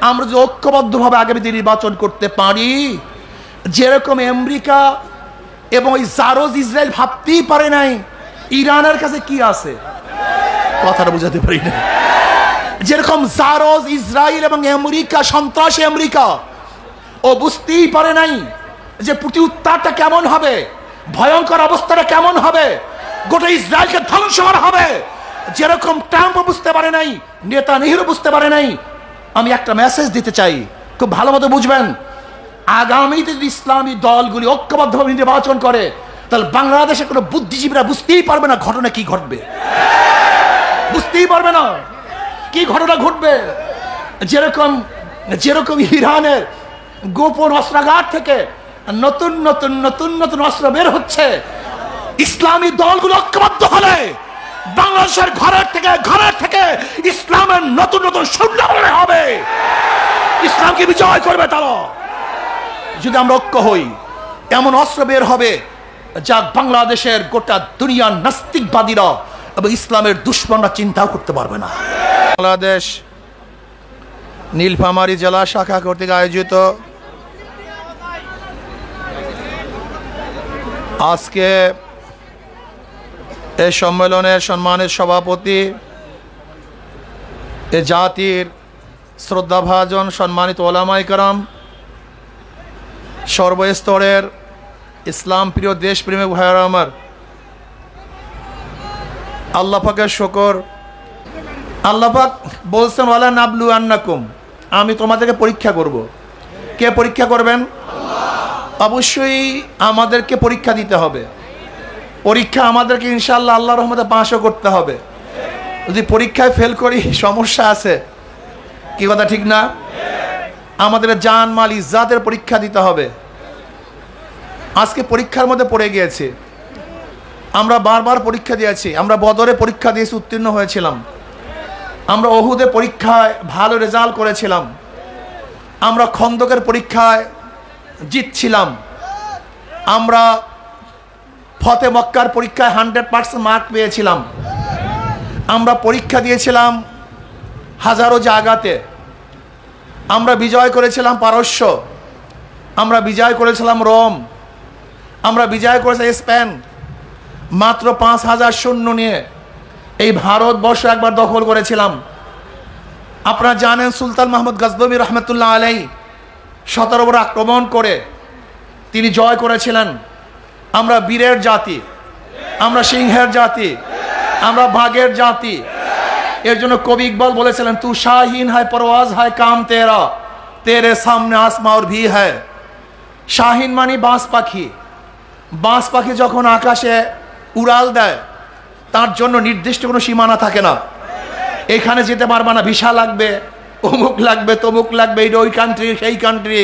আমরা যদি ঐক্যবদ্ধভাবে আগামীতে নির্বাচন করতে পারি, যেরকম আমেরিকা এবং ওই জারজ ইসরায়েল ভাবতেই পারে নাই ইরানের কাছে কি আছে, কথাটা বুঝাতে পারি না, যেরকম জারজ ইসরায়েল এবং আমেরিকা, সন্ত্রাসী আমেরিকা, ও বুঝতেই পারে নাই যে প্রতি উত্তারটা কেমন হবে, ভয়ঙ্কর অবস্থাটা কেমন হবে, গোটা ইসরায়েলকে ধ্বংস করা হবে, যেরকম ট্রাম্প বুঝতে পারে নাই, নেতানিয়াহু বুঝতে পারে নাই। আমি একটা মেসেজ দিতে চাই, খুব ভালো মতো বুঝবেন। আগামীতে যদি ইসলামী দলগুলি ঐক্যবদ্ধভাবে নির্বাচন করে, তাহলে বাংলাদেশের কোনো বুদ্ধিজীবীরা বুঝতেই পারবে না ঘটনা কি ঘটবে, বুঝতেই পারবে না কি ঘটনা ঘটবে। যেরকম যেরকম ইরানের গোপন অস্ত্রাগার থেকে নতুন নতুন নতুন নতুন অস্ত্র বের হচ্ছে, ইসলামী দলগুলো ঐক্যবদ্ধ হলে বাংলাদেশের ঘরের থেকে ইসলামের নতুন নতুন সৈন্য হবে, ইসলামকে বিজয় করবে তারা। যদি আমরা ঐক্য হই, এমন অস্ত্র বের হবে যা বাংলাদেশের গোটা দুনিয়ার নাস্তিকবাদীরা এবং ইসলামের দুশ্মনরা চিন্তাও করতে পারবে না। বাংলাদেশ নীলফামারী জেলা শাখা কর্তৃক আয়োজিত আজকে এই সম্মেলনের সম্মানিত সভাপতি, এ জাতির শ্রদ্ধাভাজন সম্মানিত ওলামায়ে কেরাম, সর্বস্তরের ইসলাম প্রিয় দেশপ্রেমিক ভাইয়েরা আমার, আল্লাহ পাকের শুকর। আল্লাহ পাক বলছেন ওয়ালা নাবলু আন্নাকুম, আমি তোমাদেরকে পরীক্ষা করব। কে পরীক্ষা করবেন? অবশ্যই আমাদেরকে পরীক্ষা দিতে হবে। পরীক্ষা আমাদেরকে ইনশাআল্লাহ আল্লাহর রহমতে পাসও করতে হবে। যদি পরীক্ষায় ফেল করি সমস্যা আছে, কি কথা ঠিক না? আমাদের জান মাল ইজ্জাতের পরীক্ষা দিতে হবে। আজকে পরীক্ষার মধ্যে পড়ে গিয়েছে। আমরা বারবার পরীক্ষা দিয়েছি, আমরা বদরে পরীক্ষা দিয়েছি, উত্তীর্ণ হয়েছিলাম। আমরা ওহুদে পরীক্ষায় ভালো রেজাল্ট করেছিলাম। আমরা খন্দকের পরীক্ষায় জিতছিলাম। আমরা ফতে মক্কার পরীক্ষায় 100% মার্ক পেয়েছিলাম। আমরা পরীক্ষা দিয়েছিলাম হাজারো জায়গাতে। আমরা বিজয় করেছিলাম পারস্য, আমরা বিজয় করেছিলাম রোম, আমরা বিজয় করেছি স্পেন। মাত্র 5000 সৈন্য নিয়ে এই ভারতবর্ষ একবার দখল করেছিলাম। আপনারা জানেন সুলতান মাহমুদ গজনবী রহমতুল্লাহ আলাইহি 17 বার আক্রমণ করে তিনি জয় করেছিলেন। আমরা বীরের জাতি, আমরা সিংহের জাতি, আমরা বাঘের জাতি। এর জন্য কবি ইকবাল বলেছিলেন, তু শাহিন হয় পরওয়াজ হয় কাম তেরা, তেরে সামনে আসমা और भी है। শাহিন মানে বাঁশ পাখি। বাঁশ পাখি যখন আকাশে উড়াল দেয়, তার জন্য নির্দিষ্ট কোনো সীমানা থাকে না। এখানে যেতে পারবে না, ভিসা লাগবে, অমুক লাগবে, তমুক লাগবে, এটা ওই কান্ট্রি সেই কান্ট্রি।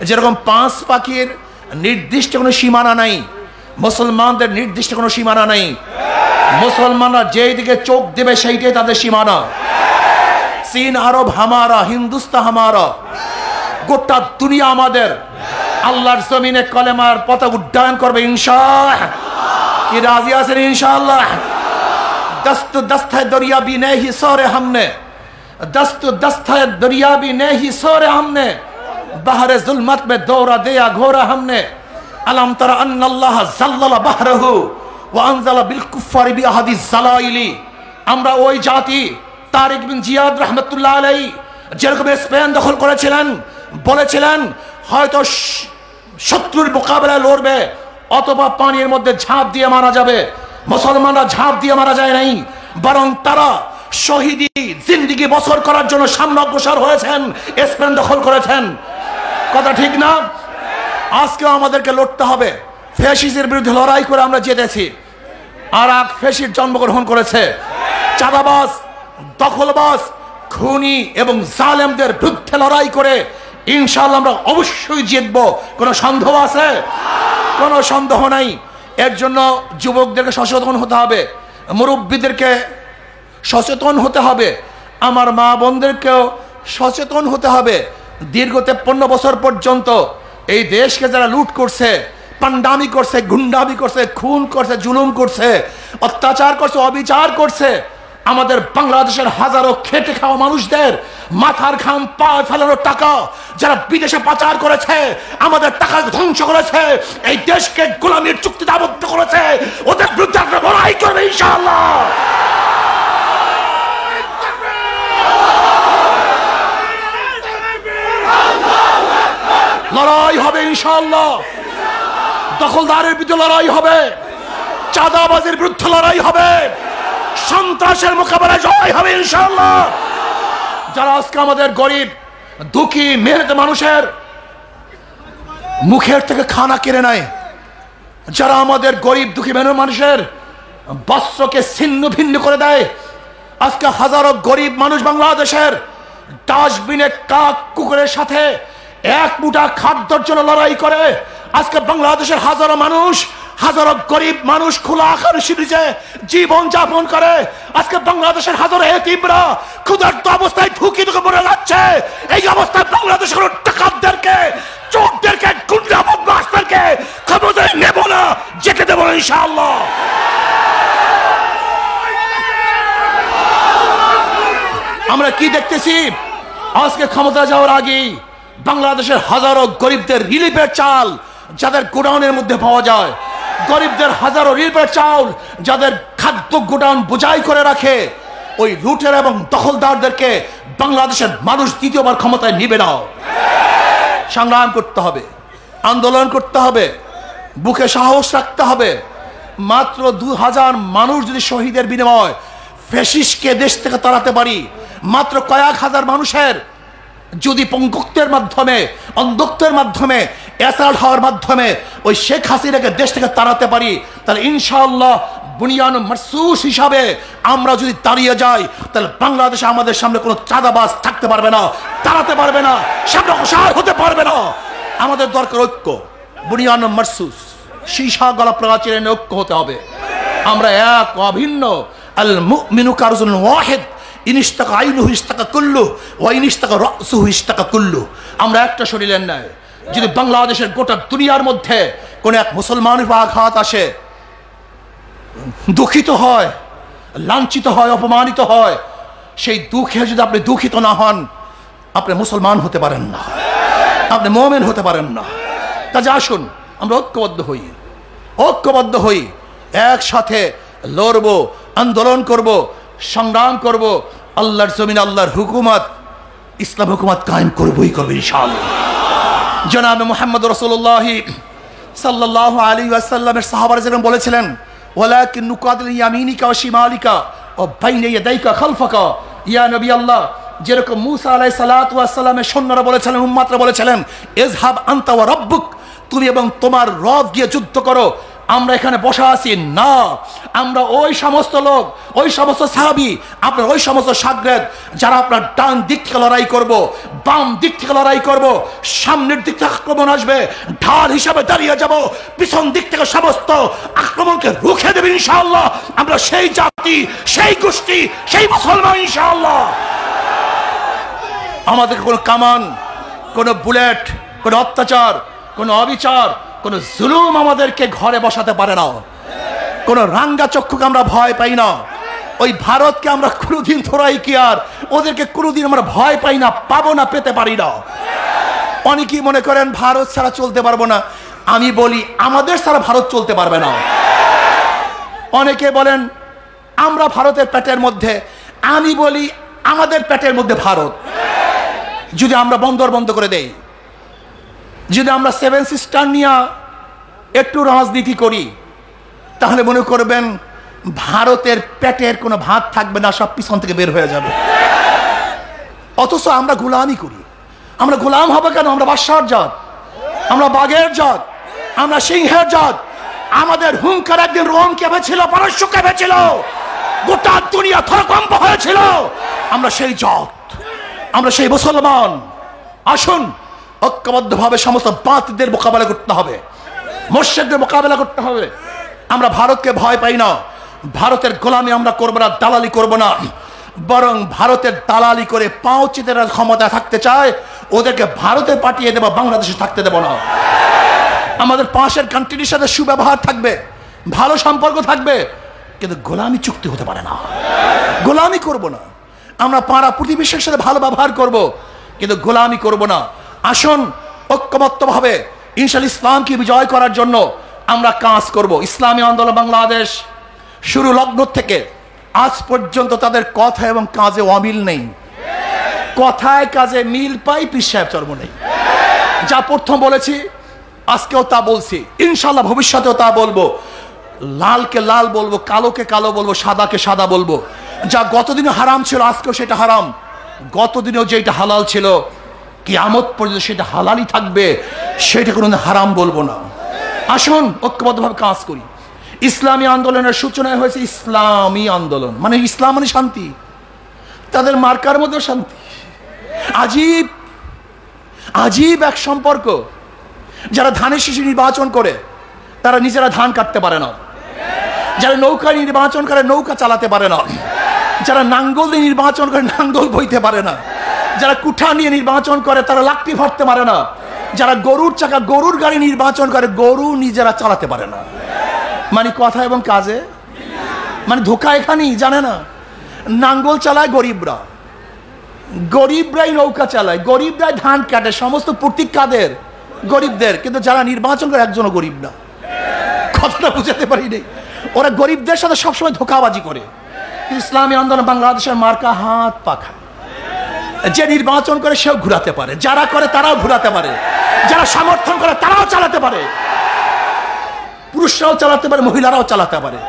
যেরকম পাঁচ পাখির নির্দিষ্ট কোনো সীমানা নাই, মুসলমানদের নির্দিষ্ট কোনো সীমানা নাই। মুসলমানরা যেই দিকে চোখ দেবে সেইটাই তাদের সীমানা। চীন আরব হামারা, হিন্দুস্তান হামারা, গোটা দুনিয়া আমাদের। আল্লাহর জমিনে কলেমার পতাকা উড্ডয়ন করবে ইনশাআল্লাহ। কি রাজি আছেন ইনশাআল্লাহ? दस्त दस्त है दरिया भी नहीं सोरे हमने, दस्त दस्त है दरिया भी नहीं सोरे हमने, बहरे जुल्मत में दौरा दिया घोरा हमने, अलम तरा अन्नल्लाह ज़ल्लला बहरहु व अंज़ला बिल कुफ्फारि बि अहदि ज़लाइली। আমরা ওই জাতি, তারিক বিন জিয়াদ রহমতুল্লাহ আলাইহি যেরকম স্পেন দখল করেছিলেন, বলেছিলেন হয়তো শত্রুর মোকাবেলায় লড়বে অথবা পানির মধ্যে ঝাঁপ দিয়ে মারা যাবে। মুসলমানরা ঝাঁপ দিয়ে মারা যায় নাই, বরং তারা শহীদি জিন্দেগি বছর করার জন্য সামনে অগ্রসর হয়েছেন, স্পেন দখল করেছেন। কথা ঠিক না? আজকেও আমাদেরকে লড়তে হবে। ফ্যাসিস্টের বিরুদ্ধে লড়াই করে আমরা জিতেছি। আর এক ফ্যাসিস্ট জন্মগ্রহণ করেছে। চাঁদাবাজ, দখলবাজ, খুনি এবং জালেমদের বিরুদ্ধে লড়াই করে ইনশাআল্লাহ আমরা অবশ্যই জিতবো। কোনো সন্দেহ আছে? কোনো সন্দেহ নাই। এর জন্য যুবকদেরকে সচেতন হতে হবে, মুরব্বীদেরকে সচেতন হতে হবে, আমার মা বোনদেরকেও সচেতন হতে হবে। দীর্ঘ 53 বছর পর্যন্ত এই দেশকে যারা লুট করছে, পান্ডামি করছে, গুন্ডামি করছে, খুন করছে, জুলুম করছে, অত্যাচার করছে, অবিচার করছে, আমাদের বাংলাদেশের হাজারো খেটে খাওয়া মানুষদের মাথার ঘাম পা ফেলানোর টাকা যারা বিদেশে পাচার করেছে, আমাদের টাকা ধ্বংস করেছে, এই দেশকে গোলামীর চুক্তিতে আবদ্ধ করেছে, ওদের বিরুদ্ধে আমরা লড়াই করবে ইনশাআল্লাহ। লড়াই হবে ইনশাআল্লাহ। দখলদারের বিরুদ্ধে লড়াই হবে, চাঁদাবাজের বিরুদ্ধে লড়াই হবে, সন্ত্রাসের মোকাবেলায় জয় হবে ইনশাআল্লাহ। যারা আজকে আমাদের গরিব দুঃখী মেহনত মানুষের মুখের থেকে খানা কেড়ে নেয়, যারা আমাদের গরিব দুঃখী মেহনত মানুষের বস্ত্রকে ছিন্ন ভিন্ন করে দেয়, আজকে হাজারো গরিব মানুষ বাংলাদেশের ডাস্টবিনে কাক কুকুরের সাথে এক মুঠা খাদ্যের জন্য লড়াই করে। আজকে বাংলাদেশের হাজারো মানুষ, হাজারো গরিব মানুষ খোলা আকাশের নিচে জীবন যাপন করে। আজকে বাংলাদেশের হাজারো এতিমরা ক্ষুধার্ত অবস্থায় ঢুকি ঢুকে মরে যাচ্ছে। এই অবস্থায় বাংলাদেশের ডাকাতদেরকে, চোরদেরকে, গুন্ডা বদমাশদেরকে ক্ষমতায় নেব না, যেতে দেব না ইনশাআল্লাহ। আমরা কি দেখতেছি? আজকে ক্ষমতা যাওয়ার আগেই বাংলাদেশের হাজারো গরিবদের রিলিফের চাল যাদের গোডাউনের মধ্যে পাওয়া যায়, গরিবদের হাজারো রিলিফের চাল যাদের খাদ্য গোডাউন বোঝাই করে রাখে, ওই লুটের এবং দখলদারদেরকে বাংলাদেশের মানুষ দ্বিতীয়বার ক্ষমতায় নিবে না। সংগ্রাম করতে হবে, আন্দোলন করতে হবে, বুকে সাহস রাখতে হবে। মাত্র 2000 মানুষ যদি শহীদের বিনিময় ফ্যাসিস্টকে দেশ থেকে তাড়াতে পারি, মাত্র কয়েক হাজার মানুষের যদি পঙ্গুত্বের মাধ্যমে, অন্ধত্বের মাধ্যমে, অ্যাসাল্ট হওয়ার মাধ্যমে ওই শেখ হাসিনাকে দেশ থেকে তাড়াতে পারি, তাহলে ইনশাআল্লাহ বুনিয়ান মারসুস হিসাবে আমরা যদি দাঁড়িয়ে যাই, তাহলে বাংলাদেশে আমাদের সামনে কোনো চাঁদাবাজ থাকতে পারবে না, তাড়াতে পারবে না, সামনে অসার হতে পারবে না। আমাদের দরকার ঐক্য, বুনিয়ান মারসুস, সীসা গলা প্রাচীরের ঐক্য হতে হবে। আমরা এক অভিন্ন, আল মুমিনু কারজুন ওয়াহিদ, ইনিস্তাকা আইনুহু ইস্তাকা কুল্লু ওয়া ইনিস্তাকা রাসুহু ইস্তাকা কুল্লু। আমরা একটা শরীরের ন্যায়। যদি বাংলাদেশের গোটা দুনিয়ার মধ্যে কোন এক মুসলমানের আঘাত আসে, দুঃখিত হয়, লাঞ্ছিত হয়, অপমানিত হয়, সেই দুঃখে যদি আপনি দুঃখিত না হন, আপনি মুসলমান হতে পারেন না, আপনি মুমিন হতে পারেন না। কাজে আসুন আমরা ঐক্যবদ্ধ হই, ঐক্যবদ্ধ হই, একসাথে লড়বো, আন্দোলন করব, সংগ্রাম করব। আল্লাহর জমিন আল্লাহর হুকুমত, ইসলাম হুকুমত কায়েম করবই করবে ইনশাআল্লাহ। জনাব মুহাম্মদ রাসূলুল্লাহ সাল্লাল্লাহু আলাইহি ওয়াসাল্লামের সাহাবারা যেরকম বলেছিলেন, ওয়ালাকিন নুকাতিল ইয়ামিনিকা ওয়া শিমালিকা ওয়া বাইনা ইয়াদাইকা খালফাকা। ইয়া নবী আল্লাহ, যেরকম মুসা আলাইহিস সালাতু ওয়াস সালামের সৈন্যরা বলেছিলেন, উম্মতরা বলেছিলেন, ইযহাব আনতা ওয়া রাব্বুক, তুমি এবং তোমার রব গিয়ে যুদ্ধ করো, আমরা এখানে বসা আছি না। আমরা ওই সমস্ত লোক, ওই সমস্ত সাহাবী, আপনার ওই সমস্ত শাগরেদ যারা আপনার ডান দিক থেকে লড়াই করব, বাম দিক থেকে লড়াই করব, সামনের দিক থেকে আক্রমণ আসবে, ঢাল হিসাবে দাঁড়িয়ে যাব, পিছন দিক থেকে সমস্ত আক্রমণকে রুখে দেবে ইনশাআল্লাহ। আমরা সেই জাতি, সেই গোষ্ঠী, সেই মুসলমান ইনশাআল্লাহ। আমাদের কোনো কামান, কোনো বুলেট, কোনো অত্যাচার, কোনো অবিচার, কোনো জুলুম আমাদেরকে ঘরে বসাতে পারে না। কোনো রাঙ্গা চক্ষুকে আমরা ভয় পাই না। ওই ভারতকে আমরা কোনোদিন থোড়াই কি আর ওদেরকে কোনোদিন আমরা ভয় পাই না, পাবো না, পেতে পারি না। অনেকেই মনে করেন ভারত ছাড়া চলতে পারবো না। আমি বলি আমাদের ছাড়া ভারত চলতে পারবে না। অনেকে বলেন আমরা ভারতের পেটের মধ্যে, আমি বলি আমাদের পেটের মধ্যে ভারত। যদি আমরা বন্দর বন্ধ করে দেই, যদি আমরা 7 সিস্টার নিয়ে একটু রাজনীতি করি, তাহলে মনে করবেন ভারতের পেটের কোনো ভাত থাকবে না, সব পিছন থেকে বের হয়ে যাবে। অথচ আমরা গোলামি করি। আমরা গোলাম হবে কেন? আমরা বাদশাহর জাত, আমরা বাঘের জাত, আমরা সিংহের জাত। আমাদের হুঙ্কার একদিন রোম কেঁপেছিল, পারস্য কেঁপেছিল, গোটা দুনিয়া থরকম্প হয়েছিল। আমরা সেই জাত, আমরা সেই মুসলমান। আসুন ঐক্যবদ্ধভাবে সমস্ত বাতিলদের মোকাবেলা করতে হবে, মুশরিকদের মোকাবেলা করতে হবে। আমরা ভারতকে ভয় পাই না, ভারতের গোলামি আমরা করবো না, দালালি করব না। বরং ভারতের দালালি করে পাঁচচিতের ক্ষমতা থাকতে চায়, ওদেরকে ভারতে পাঠিয়ে দেব, বাংলাদেশে থাকতে দেব না। আমাদের পাশের কান্ট্রির সাথে সুব্যবহার থাকবে, ভালো সম্পর্ক থাকবে, কিন্তু গোলামি চুক্তি হতে পারে না। গোলামি করব না। আমরা পাড়া প্রতিবেশীর সাথে ভালো ব্যবহার করব, কিন্তু গোলামি করব না। আসুন ঐক্যবদ্ধভাবে ইনশাআল্লাহ ইসলামকে বিজয় করার জন্য আমরা কাজ করব। ইসলামী আন্দোলন বাংলাদেশ শুরু লগ্ন থেকে আজ পর্যন্ত তাদের কথা এবং কাজে অমিল নেই। কথায় কাজে মিল পাই, পীর সাহেব চর্ম নেই। যা প্রথম বলেছি আজকেও তা বলছি, ইনশাআল্লাহ ভবিষ্যতেও তা বলবো। লালকে লাল বলবো, কালোকে কালো বলবো, সাদাকে সাদা বলবো। যা গতদিনও হারাম ছিল আজকেও সেটা হারাম, গতদিনেও যেটা হালাল ছিল কিয়ামত পর্যন্ত সেটা হালালই থাকবে, সেটা কোনো হারাম বলবো না। আসুন ঐক্যবদ্ধভাবে কাজ করি। ইসলামী আন্দোলনের সূচনা হয়েছে ইসলামী আন্দোলন, মানে ইসলাম মানে শান্তি। তাদের মার্কার মধ্যেও শান্তি। আজীব আজীব এক সম্পর্ক। যারা ধানের শীষে নির্বাচন করে তারা নিজেরা ধান কাটতে পারে না। যারা নৌকা নির্বাচন করে নৌকা চালাতে পারে না। যারা নাঙ্গল দিয়ে নির্বাচন করে নাঙ্গল বইতে পারে না। যারা কুঠা নিয়ে নির্বাচন করে তারা লাকড়ি ভরতে পারে না। যারা গরুর চাকা গরুর গাড়ি নির্বাচন করে গরু নিজেরা চালাতে পারে না। মানে কথা এবং কাজে মানে ধোকা এখানেই, জানে না। নাঙ্গল চালায় গরিবরা, গরিবরাই নৌকা চালায়, গরিবরাই ধান কাটে, সমস্ত প্রতীক কাদের? গরিবদের। কিন্তু যারা নির্বাচন করে একজনও গরিব না। কথাটা বুঝাতে পারি নেই। ওরা গরিবদের সাথে সবসময় ধোকাবাজি করে। ইসলামী আন্দোলন বাংলাদেশের মার্কা হাত পাখা। যে নির্বাচন করে সেও ঘুরাতে পারে, যারা করে তারাও ঘুরাতে পারে, যারা সমর্থন করে তারাও চালাতে পারে, পুরুষরাও চালাতে পারে, মহিলারাও চালাতে পারে।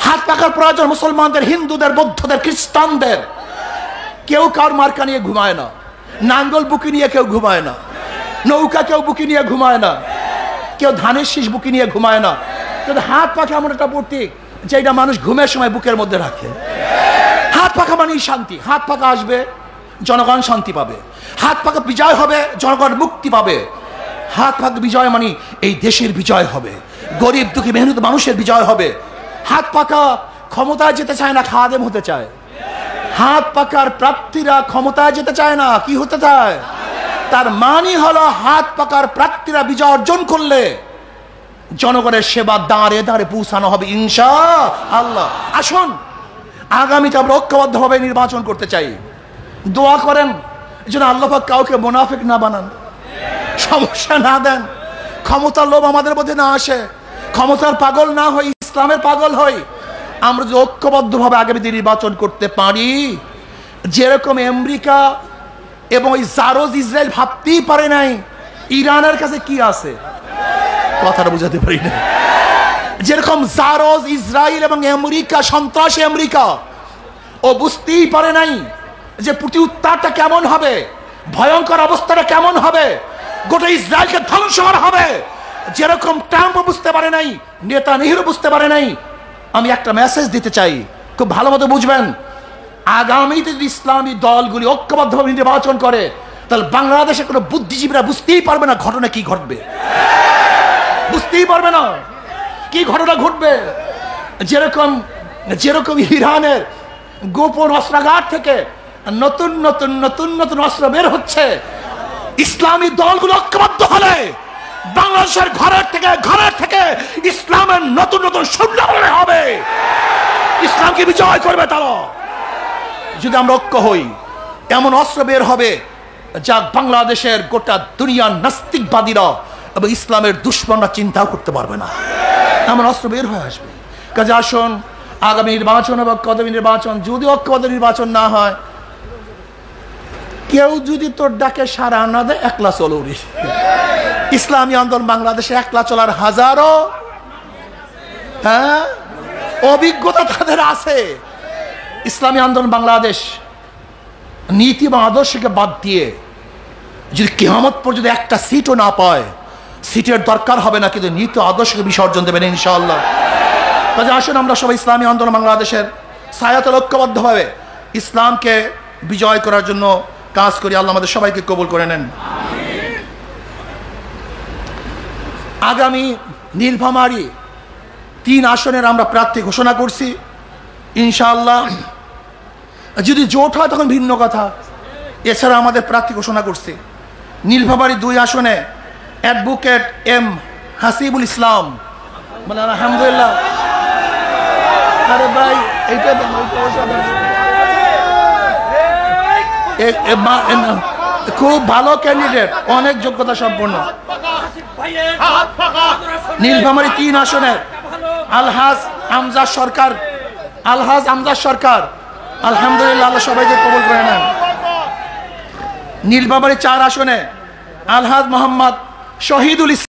হাত পাখার প্রয়োজন মুসলমানদের, হিন্দুদের, বৌদ্ধদের, খ্রিস্টানদের। কেউ কার মার্কা নিয়ে ঘুমায় না। নাঙ্গল বুকি নিয়ে কেউ ঘুমায় না। নৌকা কেউ বুকি নিয়ে ঘুমায় না। কেউ ধানের শীষ বুকি নিয়ে ঘুমায় না। কিন্তু হাত পাখা এমন একটা প্রতীক যেটা মানুষ ঘুমের সময় বুকের মধ্যে রাখে। হাত পাখা মানেই শান্তি। হাত পাখা আসবে, জনগণ শান্তি পাবে। হাত পাখা বিজয় হবে, জনগণ মুক্তি পাবে। হাত পাখা বিজয় মানে এই দেশের বিজয় হবে, গরিব দুঃখী মেহনত মানুষের বিজয় হবে। হাত পাখা ক্ষমতায় যেতে চায় না, খাদেম হতে চায়। হাত পাকার প্রার্থীরা ক্ষমতায় যেতে চায় না, কি হতে চায়? তার মানে হলো হাত পাকার প্রার্থীরা বিজয় অর্জন করলে জনগণের সেবা দাঁড়ে দাঁড়ে পৌঁছানো হবে ইনশাআল্লাহ। আসুন আগামীতে আমরা ঐক্যবদ্ধভাবে নির্বাচন করতে চাই। দোয়া করেন যেন আল্লাহ পাক কাউকে মুনাফিক না বানান, সমস্যা না দেন, ক্ষমতার লোভ আমাদের মধ্যে না আসে, ক্ষমতার পাগল না হই, ইসলামের পাগল হই। আমরা যদি ঐক্যবদ্ধভাবে আগামীতে নির্বাচন করতে পারি, যেরকম আমেরিকা এবং ওই জারোজ ইসরায়েল ভাবতেই পারে নাই ইরানের কাছে কি আছে, কথাটা বুঝাতে পারি না। যেরকম জারোজ ইসরায়েল এবং আমেরিকা, সন্ত্রাসী আমেরিকা, ও বুঝতেই পারে নাই যে প্রতি উত্তারটা কেমন হবে, ভয়ঙ্কর অবস্থাটা কেমন হবে, গোটা ইসরায়েলকে ধ্বংস করা হবে। যেরকম ট্রাম্প বুঝতে পারে নাই, নেতানিয়াহু বুঝতে পারে নাই। আমি একটা মেসেজ দিতে চাই, খুব ভালো মতো বুঝবেন। আগামীতে যদি ইসলামী দলগুলি ঐক্যবদ্ধভাবে নির্বাচন করে, তাহলে বাংলাদেশে কোনো বুদ্ধিজীবীরা বুঝতেই পারবে না ঘটনা কি ঘটবে, বুঝতেই পারবে না কি ঘটনা ঘটবে। যেরকম যেরকম ইরানের গোপন অস্ত্রাগার থেকে নতুন নতুন নতুন নতুন অস্ত্র বের হচ্ছে, ইসলামী দলগুলো ঐক্যবদ্ধ হলে বাংলাদেশের ঘরের থেকে ইসলামের নতুন নতুন সৈন্য হবে, ইসলামকে বিজয় করবে তারা। যদি আমরা ঐক্য হই, এমন অস্ত্র বের হবে যা বাংলাদেশের গোটা দুনিয়ার নাস্তিকবাদীরা এবং ইসলামের দুশ্মনরা চিন্তাও করতে পারবে না। এমন অস্ত্র বের হয়ে আসবে। কাজে আসুন আগামী নির্বাচন এবং ঐক্যবদ্ধ নির্বাচন, যদি ঐক্যবদ্ধ নির্বাচন না হয়, কেউ যদি তোর ডাকে সাড়া না দেয়, একলা চলো রে। ইসলামী আন্দোলন বাংলাদেশে একলা চলার হাজারো অভিজ্ঞতা তাদের আছে। ইসলামী আন্দোলন বাংলাদেশ নীতি এবং আদর্শকে বাদ দিয়ে যদি কিয়ামত পর্যন্ত একটা সিটও না পায়, সিটের দরকার হবে না, কিন্তু নীতি আদর্শকে বিসর্জন দেবেন ইনশাআল্লাহ। কাজে আসুন আমরা সবাই ইসলামী আন্দোলন বাংলাদেশের ছায়াতলে ঐক্যবদ্ধভাবে ইসলামকে বিজয় করার জন্য কাজ করি। আল্লাহ আমাদের সবাইকে কবুল করে নেন। আগামী নীলফামারী 3 আসনের আমরা প্রার্থী ঘোষণা করছি ইনশাআল্লাহ। যদি জোট হয় তখন ভিন্ন কথা, এছাড়া আমাদের প্রার্থী ঘোষণা করছি। নীলফামারী 2 আসনে অ্যাডভোকেট এম হাসিবুল ইসলাম, বলেন আলহামদুলিল্লাহ। আরে ভাই এইটা খুব ভালো ক্যান্ডিডেট, অনেক যোগ্যতা সম্পন্ন। নীলফামারী 3 আসনের আলহাজ আমজাদ সরকার, আলহাজ আমজাদ সরকার, আলহামদুলিল্লাহ, আল্লাহ সবাইকে কবুল করে নেন। নীলফামারী 4 আসনে আলহাজ মোহাম্মদ শহীদুল ইসলাম।